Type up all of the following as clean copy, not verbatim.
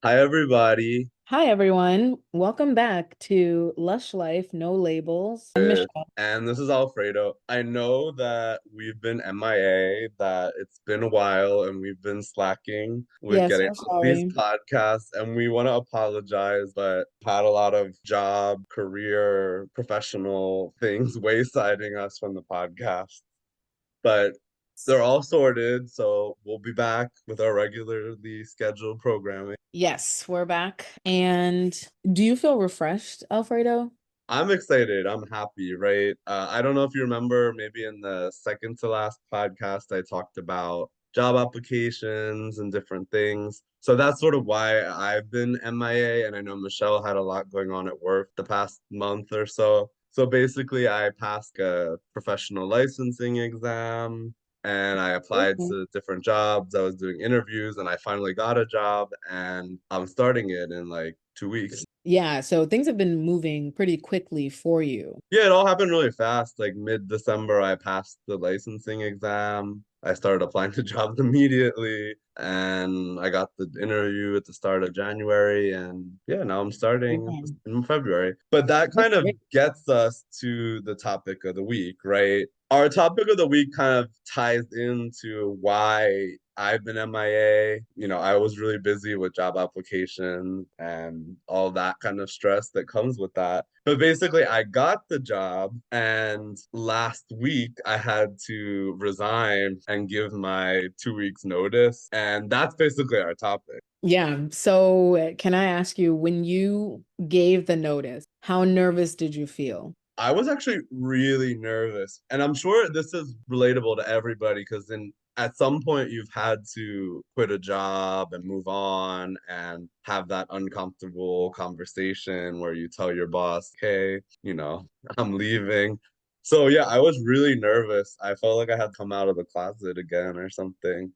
Hi, everybody. Hi, everyone. Welcome back to Lush Life, No Labels. I'm Michelle. And this is Alfredo. I know that we've been MIA, that it's been a while, and we've been slacking with Yes, getting so on these sorry. podcasts, and we want to apologize, but had a lot of job, career, professional things waysiding us from the podcast. But they're all sorted, so we'll be back with our regularly scheduled programming. Yes, we're back. And do you feel refreshed, Alfredo? I'm excited. I'm happy, right? I don't know if you remember, maybe in the second to last podcast, I talked about job applications and different things. So that's sort of why I've been MIA, and I know Michelle had a lot going on at work the past month or so. So basically, I passed a professional licensing exam and I applied Okay. to different jobs. I was doing interviews and I finally got a job and I'm starting it in like 2 weeks. Yeah, so things have been moving pretty quickly for you. Yeah, it all happened really fast. Like mid-December, I passed the licensing exam. I started applying to jobs immediately, and I got the interview at the start of January. And yeah, now I'm starting Yeah, in February. But that that's kind of great. gets us to the topic of the week, right? Our topic of the week kind of ties into why I've been MIA. I was really busy with job applications and all that kind of stress that comes with that. But basically, I got the job, and last week I had to resign and give my 2 weeks notice. And that's basically our topic. Yeah, so can I ask you, when you gave the notice, how nervous did you feel? I was actually really nervous, and I'm sure this is relatable to everybody because then at some point you've had to quit a job and move on and have that uncomfortable conversation where you tell your boss, "Hey, I'm leaving." So yeah, I was really nervous. I felt like I had come out of the closet again or something.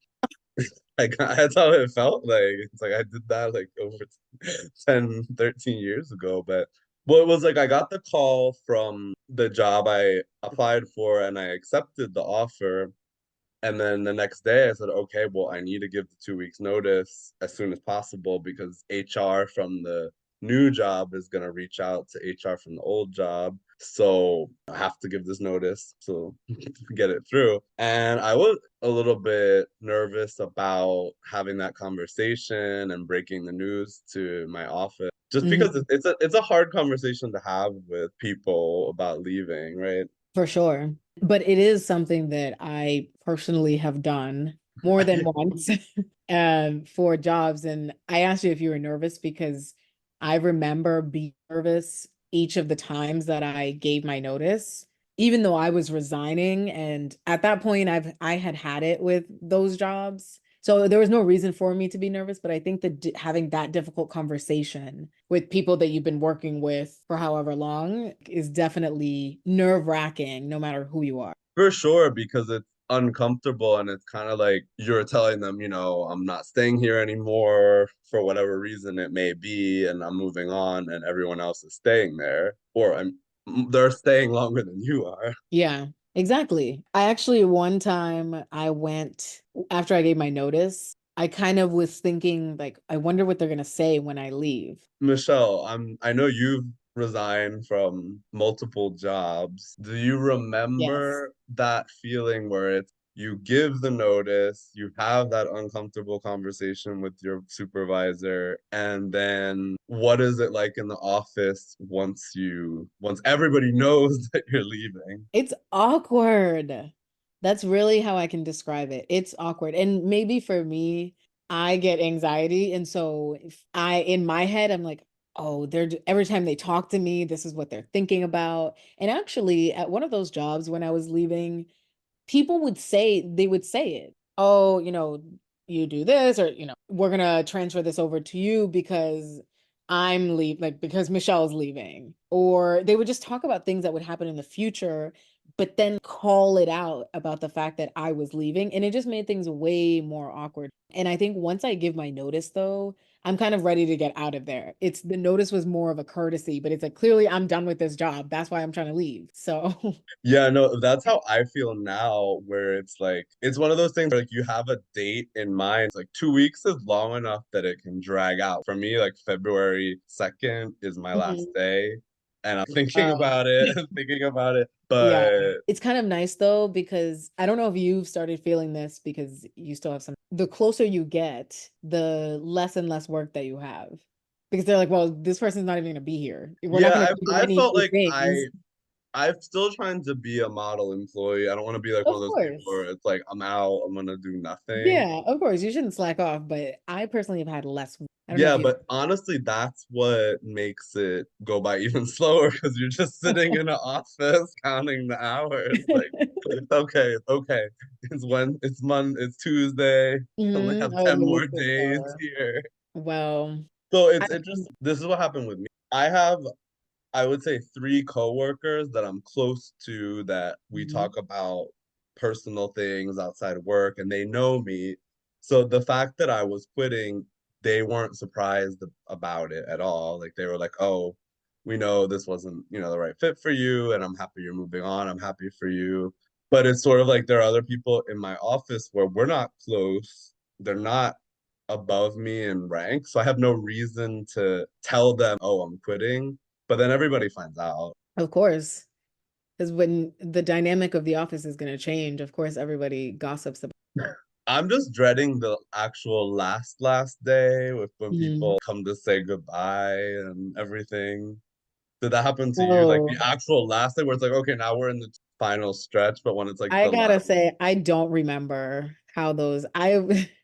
Like that's how it felt like. It's like I did that like over 10, 13 years ago. But well, it was like I got the call from the job I applied for and I accepted the offer. And then the next day I said, okay, well, I need to give the 2 weeks notice as soon as possible because HR from the new job is going to reach out to HR from the old job. So I have to give this notice to get it through. And I was a little bit nervous about having that conversation and breaking the news to my office just because Mhm. it's a hard conversation to have with people about leaving, right? For sure. But it is something that I personally have done more than once for jobs. And I asked you if you were nervous because I remember being nervous each of the times that I gave my notice, even though I was resigning. And at that point, I had had it with those jobs. So there was no reason for me to be nervous, but I think that having that difficult conversation with people that you've been working with for however long is definitely nerve-wracking, no matter who you are. For sure, because it's uncomfortable and it's kind of like you're telling them, I'm not staying here anymore for whatever reason it may be, and I'm moving on, and everyone else is staying there, or they're staying longer than you are. Yeah, exactly. I actually, one time I went after I gave my notice, I kind of was thinking, like, I wonder what they're going to say when I leave. Michelle, I know you've resigned from multiple jobs. Do you Yes. remember that feeling where it's you give the notice, you have that uncomfortable conversation with your supervisor, and then what is it like in the office once everybody knows that you're leaving? It's awkward. That's really how I can describe it. It's awkward. And maybe for me, I get anxiety. And so if in my head, I'm like, oh, every time they talk to me, this is what they're thinking about. And actually, at one of those jobs when I was leaving, people they would say it. Oh, you do this, or, we're gonna transfer this over to you because because Michelle's leaving. Or they would just talk about things that would happen in the future, but then call it out about the fact that I was leaving. And it just made things way more awkward. And I think once I give my notice, though, I'm kind of ready to get out of there. It's the notice was more of a courtesy, but it's like clearly I'm done with this job. That's why I'm trying to leave. So, Yeah, no, that's how I feel now, where it's like it's one of those things where like you have a date in mind. Like 2 weeks is long enough that it can drag out. For me, like February 2nd is my last mhm. day. And I'm thinking uh, about it, thinking about it. yeah, But it's kind of nice though, because I don't know if you've started feeling this because you still have some, the closer you get, the less and less work that you have. Because they're like, well, this person's not even going to be here. We're not yeah, going to do I any felt new like things. I'm still trying to be a model employee. I don't want to be like one Of of those people where course. it's like I'm out, I'm gonna do nothing. Yeah, of course. You shouldn't slack off, but I personally have had less. I don't know if Yeah, you. but honestly, that's what makes it go by even slower because you're just sitting in an office counting the hours. Like, okay, okay, it's Tuesday. I only have Oh, 10 the more list is days far. here. Well, So I, it's interesting. This is what happened with me. I have, I would say, three coworkers that I'm close to that we Mhm. talk about personal things outside of work and they know me. So the fact that I was quitting, they weren't surprised about it at all. Like they were like, "Oh, we know this wasn't, the right fit for you and I'm happy you're moving on. I'm happy for you." But it's sort of like there are other people in my office where we're not close. They're not above me in rank, so I have no reason to tell them, "Oh, I'm quitting." But then everybody finds out. of course, because when the dynamic of the office is going to change, of course, everybody gossips about. I'm just dreading the actual last day with when Mhm. people come to say goodbye and everything. Did that happen to you? Like the Oh, actual last day where it's like, okay, now we're in the final stretch, but when it's like I the last, gotta say, I don't remember how those,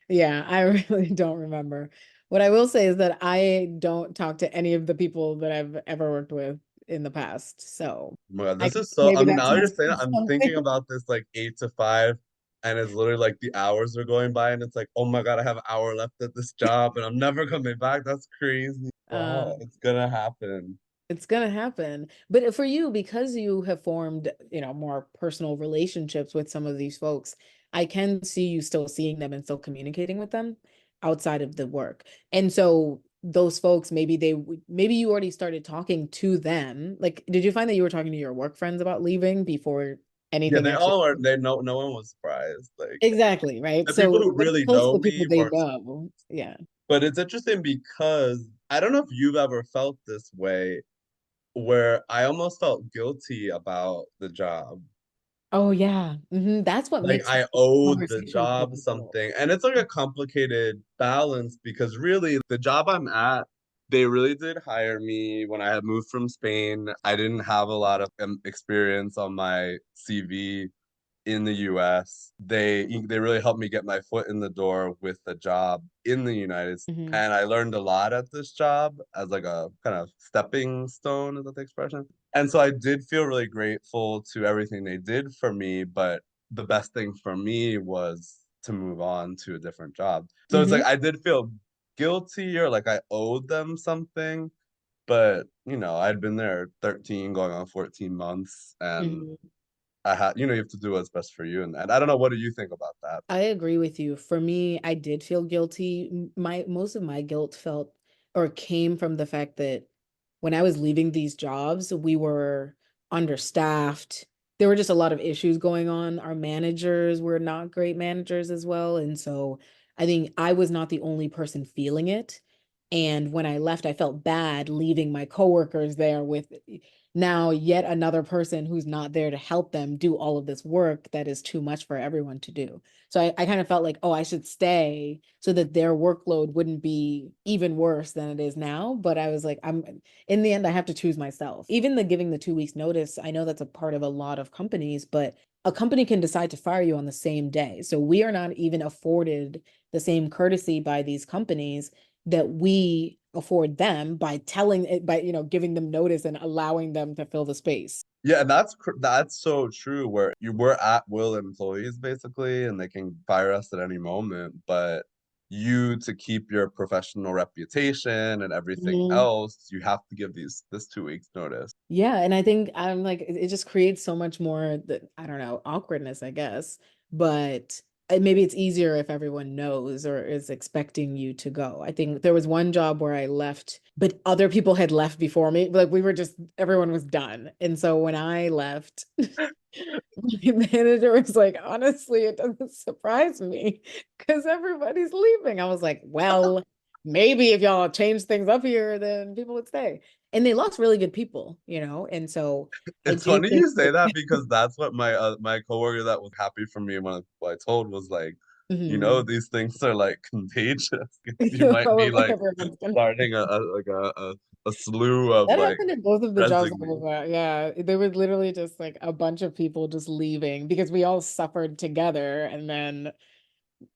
yeah, I really don't remember. What I will say is that I don't talk to any of the people that I've ever worked with in the past. So oh my God, I this guess is so, maybe that now you're says saying it, I'm thinking something. about this like 8 to 5, and it's literally like the hours are going by, and it's like, oh my God, I have an hour left at this job, and I'm never coming back. That's crazy. Wow, Um, it's gonna happen. It's gonna happen. But for you, because you have formed, more personal relationships with some of these folks, I can see you still seeing them and still communicating with them outside of the work. And so those folks, maybe you already started talking to them. Like, did you find that you were talking to your work friends about leaving before Yeah, anything they actually? all are. They no one was surprised. Like Exactly, right? the people So who when it's really close to know the people me they were. know, yeah. But it's interesting because I don't know if you've ever felt this way, where I almost felt guilty about the job. Oh yeah. That's what Like makes I owed the conversations job difficult. something. And it's like a complicated balance because really the job I'm at, they really did hire me when I had moved from Spain. I didn't have a lot of experience on my CV in the US. They really helped me get my foot in the door with a job in the United States. Mhm. And I learned a lot at this job as like a kind of stepping stone, is that the expression? And so I did feel really grateful to everything they did for me, but the best thing for me was to move on to a different job. So it's like Mhm. I did feel guilty or like I owed them something, but I'd been there 13 going on 14 months and Mhm. I had, you have to do what's best for you. And I don't know, what do you think about that? I agree with you. For me, I did feel guilty. My most of my guilt felt or came from the fact that when I was leaving these jobs, we were understaffed. There were just a lot of issues going on. Our managers were not great managers as well. And so I think I was not the only person feeling it. And when I left, I felt bad leaving my coworkers there with now yet another person who's not there to help them do all of this work that is too much for everyone to do. So I kind of felt like, oh, I should stay so that their workload wouldn't be even worse than it is now. But I was like, I'm in the end, I have to choose myself. Even the giving the 2 weeks notice, I know that's a part of a lot of companies, but a company can decide to fire you on the same day. So we are not even afforded the same courtesy by these companies that we afford them by telling it by giving them notice and allowing them to fill the space. Yeah, and that's so true where you were at will employees basically and they can fire us at any moment, but you to keep your professional reputation and everything Mhm. else, you have to give this 2 weeks notice. Yeah, and I think I'm like it just creates so much more that I don't know, awkwardness, I guess. But maybe it's easier if everyone knows or is expecting you to go. I think there was one job where I left, but other people had left before me. Like we were just, everyone was done. And so when I left, my manager was like, honestly, it doesn't surprise me because everybody's leaving. I was like, well, maybe if y'all change things up here, then people would stay. And they lost really good people, you know? And so I It's do funny think you say that because that's what my coworker that was happy for me when I told was like, Mhm. these things are like contagious. You might be like Everyone's gonna starting a slew of That like happened in both of the jobs I was resignation. at. Yeah, there was literally just like a bunch of people just leaving because we all suffered together, and then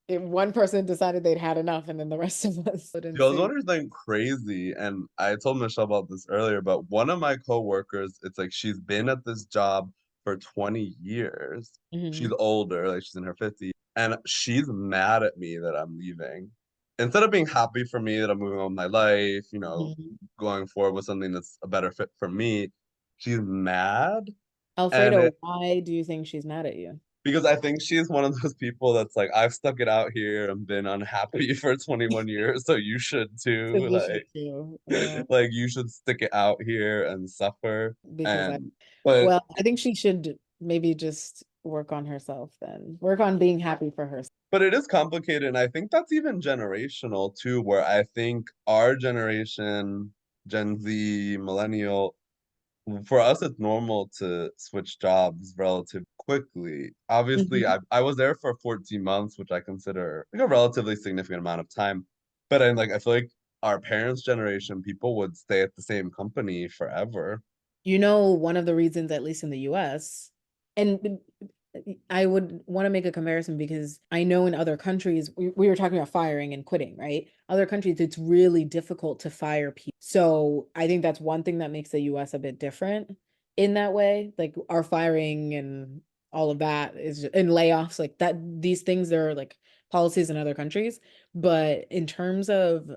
one person decided they'd had enough, and then the rest of us couldn't I was see. wondering something crazy, and I told Michelle about this earlier, but one of my coworkers, it's like she's been at this job for 20 years. She's Hmm. older, like she's in her 50s, and she's mad at me that I'm leaving. Instead of being happy for me that I'm moving on with my life, Hmm. going forward with something that's a better fit for me, she's mad. And Alfredo, why do you think she's mad at you? because I think she's one of those people that's like, I've stuck it out here and been unhappy for 21 years, so you should So too. you should too. Like you should stick it out here and suffer. Because And but well, I think she should maybe just work on herself then. Work on being happy for herself. but it is complicated, and I think that's even generational too, where I think our generation, Gen Z, millennial, for us it's normal to switch jobs relatively quickly. Obviously, Mhm. I was there for 14 months, which I consider like a relatively significant amount of time. But I feel like our parents' generation, people would stay at the same company forever. You know, one of the reasons, at least in the US, and I would want to make a comparison because I know in other countries, we were talking about firing and quitting, right? Other countries, it's really difficult to fire people. So I think that's one thing that makes the US a bit different in that way. Like our firing and all of that is, and layoffs, like that, these things, there are like policies in other countries. But in terms of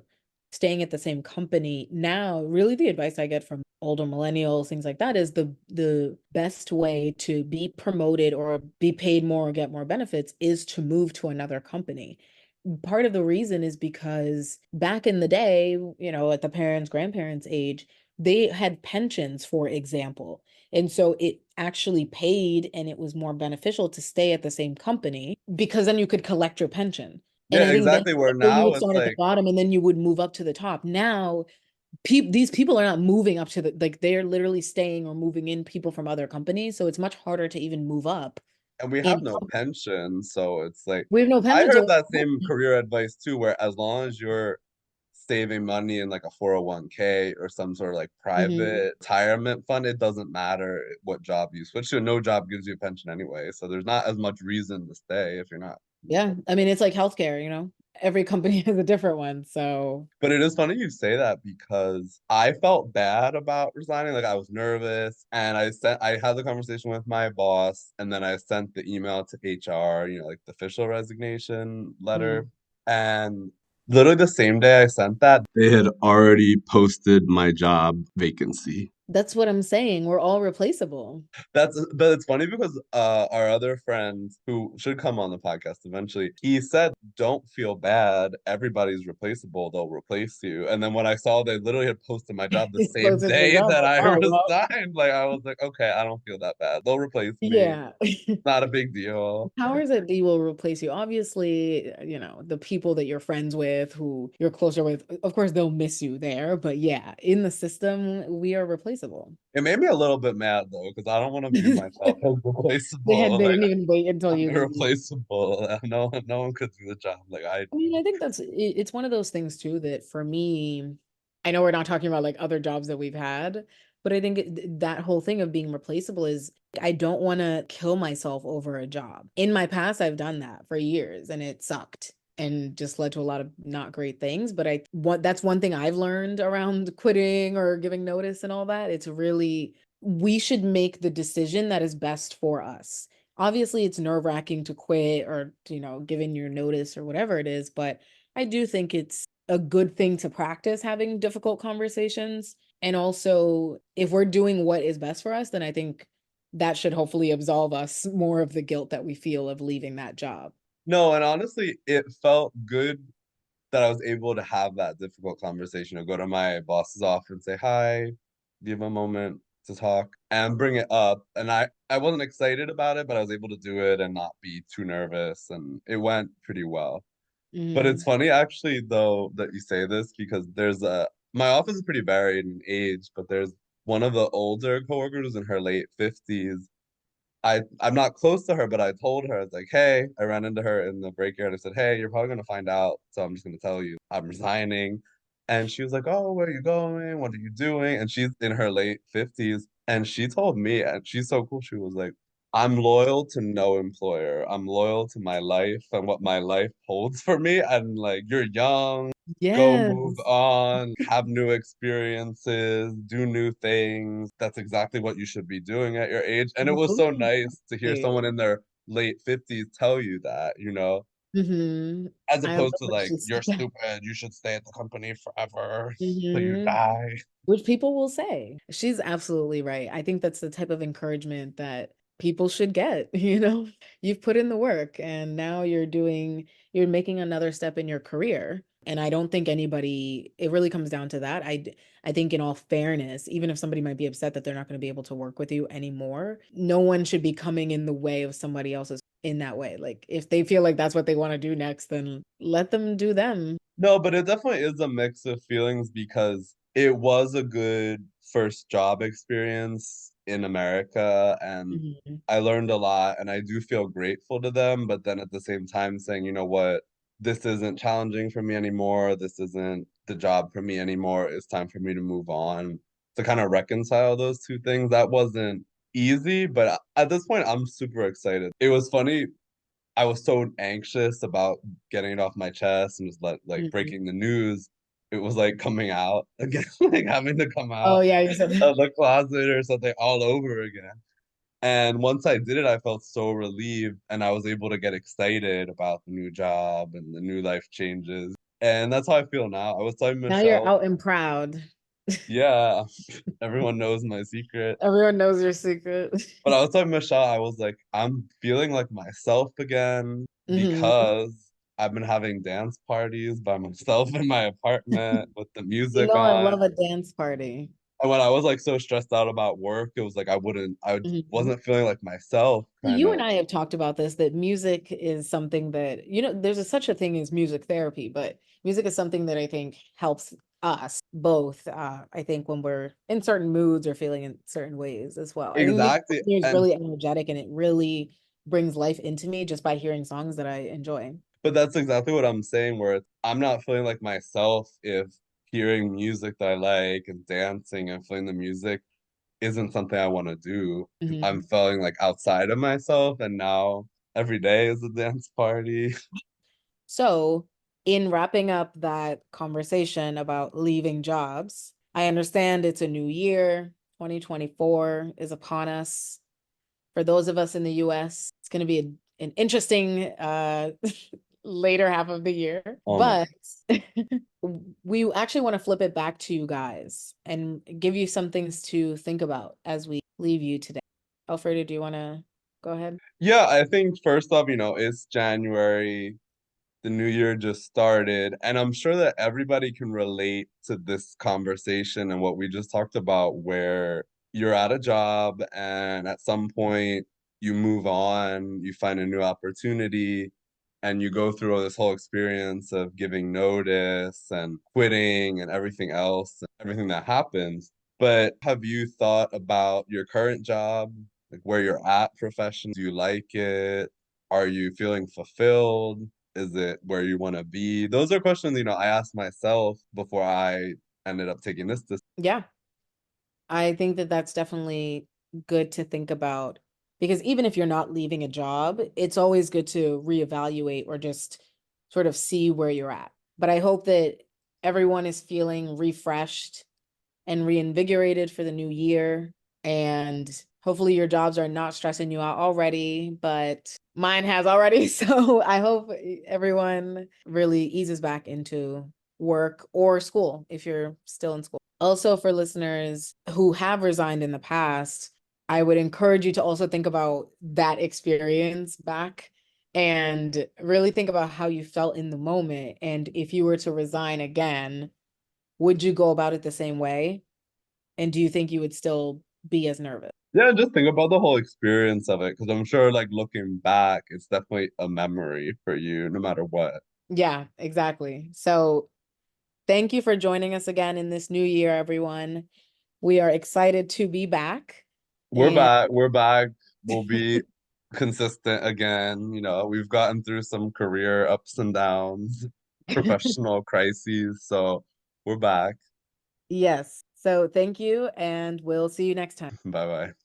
staying at the same company now, really the advice I get from older millennials, things like that, is the best way to be promoted or be paid more or get more benefits is to move to another company. Part of the reason is because back in the day, you know, at the parents, grandparents' age, they had pensions, for example. And so it actually paid and it was more beneficial to stay at the same company because then you could collect your pension. And Yeah, I think that's exactly. Where where you now would it's start at the like, bottom and then you would move up to the top. Now, these people are not moving up to the, like they're literally staying or moving in people from other companies. So it's much harder to even move up and we have in no pension, so it's like we have no I pension. heard So that same career advice too, where as long as you're saving money in like a 401k or some sort of like Mhm. private retirement fund, it doesn't matter what job you switch to. No job gives you a pension anyway. So there's not as much reason to stay if you're not. Yeah. I mean, it's like healthcare, you know, every company has a different one. So, But it is funny you say that because I felt bad about resigning. Like I was nervous and I had the conversation with my boss and then I sent the email to HR, like the official resignation letter. mhm. And literally the same day I sent that, they had already posted my job vacancy. That's what I'm saying. We're all replaceable. But it's funny because our other friend who should come on the podcast eventually, he said, "Don't feel bad. Everybody's replaceable. They'll replace you." And then when I saw they literally had posted my job the It's same closer to the day job. that Like, I oh, well, resigned, like I was like, "Okay, I don't feel that bad. They'll replace me. yeah. Not a big deal." Powers that be will replace you. Obviously, you know, the people that you're friends with, who you're closer with, of course, they'll miss you there. But yeah, in the system, we are replaceable. It made me a little bit mad though, because I don't want to view myself as replaceable. They Like didn't even wait until I'm you leave. irreplaceable. No one could do the job like I I mean, I think it's one of those things too that for me, I know we're not talking about like other jobs that we've had, but I think that whole thing of being replaceable is I don't want to kill myself over a job. In my past, I've done that for years and it sucked and just led to a lot of not great things. But that's one thing I've learned around quitting or giving notice and all that. It's really, we should make the decision that is best for us. Obviously it's nerve-wracking to quit or, you know, giving your notice or whatever it is, but I do think it's a good thing to practice having difficult conversations. And also, if we're doing what is best for us, then I think that should hopefully absolve us more of the guilt that we feel of leaving that job. No, and honestly, it felt good that I was able to have that difficult conversation or go to my boss's office and say hi, give a moment to talk and bring it up. And I wasn't excited about it, but I was able to do it and not be too nervous, and it went pretty well. But it's Hmm. funny actually though that you say this because there's a my office is pretty varied in age, but there's one of the older coworkers in her late 50s. I'm not close to her, but I told her, I was like, hey, I ran into her in the break yard. I said, hey, you're probably gonna find out, so I'm just gonna tell you I'm resigning. And she was like, oh, where are you going? What are you doing? And she's in her late 50s. And she told me, and she's so cool, she was like, I'm loyal to no employer. I'm loyal to my life and what my life holds for me. And like, you're young, go move Yes, on, have new experiences, do new things. That's exactly what you should be doing at your age. And it was so nice to hear totally. someone in their late 50s tell you that, Hmm. as I love opposed to that like, she you're said that. stupid, you should stay at the company forever till you Hmm. die. Which people will say. She's absolutely right. I think that's the type of encouragement that people should get, you know? You've put in the work and now you're making another step in your career. And I don't think anybody, it really comes down to that. I think in all fairness, even if somebody might be upset that they're not going to be able to work with you anymore, no one should be coming in the way of somebody else's in that way. Like if they feel like that's what they want to do next, then let them do them. No, but it definitely is a mix of feelings because it was a good first job experience in America and Mhm. I learned a lot and I do feel grateful to them, but then at the same time saying, you know what, this isn't challenging for me anymore. This isn't the job for me anymore. It's time for me to move on. To kind of reconcile those two things. That wasn't easy, but at this point, I'm super excited. It was funny I was so anxious about getting it off my chest and just like Mhm. breaking the news. It was like coming out again, like having to come Oh out yeah, you said that. of the closet or something all over again. And once I did it, I felt so relieved and I was able to get excited about the new job and the new life changes. And that's how I feel now. I was telling Now you're Michelle, out and proud. yeah, everyone knows my secret. Everyone knows your secret. But I was telling Michelle, I was like, I'm feeling like myself again Hmm. because I've been having dance parties by myself in my apartment with the You music know, I on. love a dance party. And when I was like so stressed out about work, it was like I Mhm. wasn't feeling like myself, kind You of. and I have talked about this, that music is something that, there's such a thing as music therapy, but music is something that I think helps us both, I think when we're in certain moods or feeling in certain ways as well. I think music Exactly. is And really energetic and it really brings life into me just by hearing songs that I enjoy. but that's exactly what I'm saying, where I'm not feeling like myself if hearing music that I like and dancing and feeling the music isn't something I want to do. I'm Mhm. feeling like outside of myself, and now every day is a dance party. So, in wrapping up that conversation about leaving jobs, I understand it's a new year. 2024 is upon us. For those of us in the US, it's going to be an interesting later half of the year. Oh my But we actually want to flip it back to you guys and give you some things to think about as we leave you today. Alfredo, do you want to go ahead? Yeah, I think first off, it's January. The new year just started, and I'm sure that everybody can relate to this conversation and what we just talked about, where you're at a job and at some point you move on, you find a new opportunity, and you go through this whole experience of giving notice and quitting and everything else, everything that happens. But have you thought about your current job, like where you're at professionally? Do you like it? Are you feeling fulfilled? Is it where you want to be? Those are questions, I asked myself before I ended up taking this decision. Yeah. I think that that's definitely good to think about because even if you're not leaving a job, it's always good to reevaluate or just sort of see where you're at. But I hope that everyone is feeling refreshed and reinvigorated for the new year. And hopefully your jobs are not stressing you out already, but mine has already. So I hope everyone really eases back into work or school if you're still in school. Also, for listeners who have resigned in the past, I would encourage you to also think about that experience back and really think about how you felt in the moment. And if you were to resign again, would you go about it the same way? And do you think you would still be as nervous? Yeah, just think about the whole experience of it, because I'm sure, like, looking back, it's definitely a memory for you, no matter what. Yeah, exactly. So thank you for joining us again in this new year, everyone. We are excited to be back. We're And back. We're back. We'll be consistent again. You know, we've gotten through some career ups and downs, professional crises, so we're back. yes, so thank you, and we'll see you next time. Bye bye.